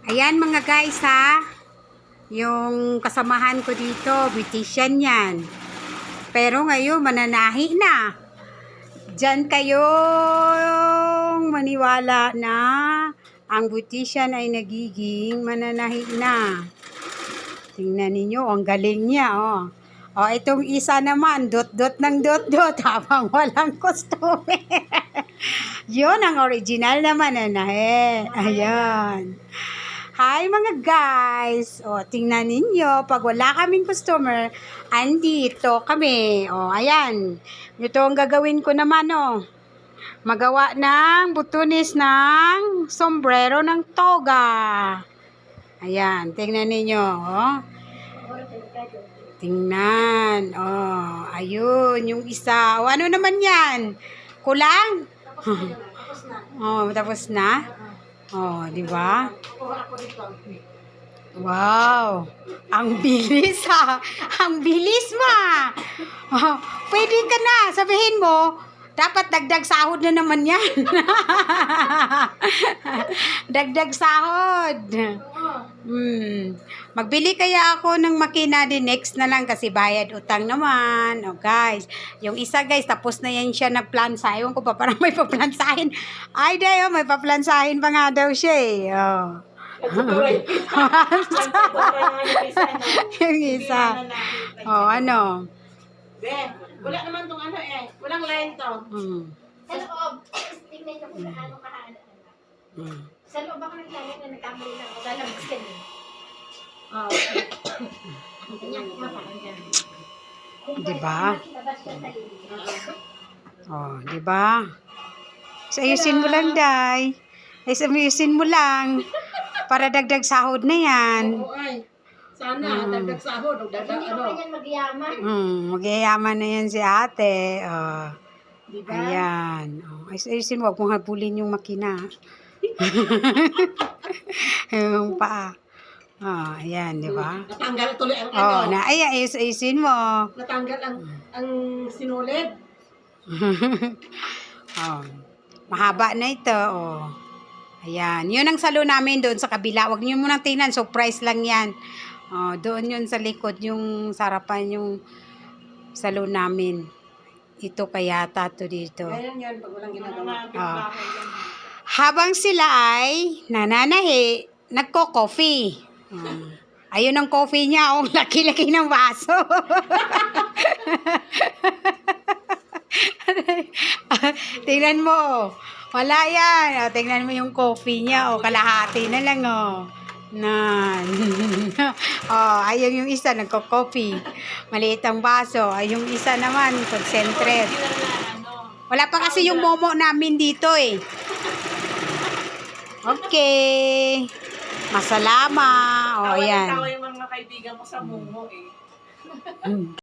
Ayan mga guys ha. Yung kasamahan ko dito, beautician yan. Pero ngayon mananahi na. Diyan kayong maniwala na ang beautician ay nagiging mananahi na. Tingnan ninyo, ang galing niya oh. O itong isa naman, dot-dot ng dot-dot habang walang costume. Yun ang original na mananahi. Ayan. Hi mga guys! O, tingnan ninyo, pag wala kaming customer, andito kami. O, ayan. Ito ang gagawin ko naman, o. Magawa ng butunis ng sombrero ng toga. Ayan, tingnan ninyo, o. Tingnan. O, ayun, yung isa. O, ano naman yan? Kulang? O, tapos na? Oh, di ba? Wow! Ang bilis ha! Ang bilis ma! Oh, pwede ka na! Sabihin mo, dapat dagdag sahod na naman yan. Dagdag sahod. Magbili kaya ako ng makina din next na lang kasi bayad utang naman. Oh guys, yung isa guys, tapos na yan siya nagplansa. Ewan ko pa, parang may paplansahin. Ay dayo, may paplansahin pa nga daw siya eh. Oh. Yung isa. Oh, ano? Wala naman tong ano eh. Walang line to. Sa loob, tingnan niyo kung gaano kahaba. Sa loob ako nagkano na nagkamali lang ako. Lalabas ka din. Oh. Diba? Oh, diba? So, ayusin mo lang, Day. Ayusin mo lang. Para dagdag sahod na yan. Oo ay. Sana dagdag sahod o dagdag Hindi ko ano. pa yan magyaman. Magyayaman na yan si ate. Oh. Diba? Ayan. Oh, ayusin mo, huwag mong habulin yung makina. Yung paa. Oh, ayan, di ba? Natanggal tuloy ang Oh, ano. ayusin mo. Natanggal ang sinulid. Oh, mahaba na ito. Oh. Ayan. Yun ang salon namin doon sa kabila. Huwag niyo munang tingnan. Surprise lang yan. Oh, doon yun sa likod. Yung sarapan yung salon namin. Ito kaya to dito. Ganyan yun pag walang ginagawa. Oh. Habang sila ay nananahi, nagko-coffee. Ayun ang coffee niya. Ang laki-laki ng baso. Tingnan mo. Wala yan. Tingnan mo yung coffee niya. Kalahati na lang. Nan. Ayun yung isa. Nagko-coffee. Maliit ang baso. Yung isa naman. Concentrate. Wala pa kasi yung momo namin dito eh. Okay. Masalama. Ayan. Tawa yung mga kaibigan ko sa mumo eh.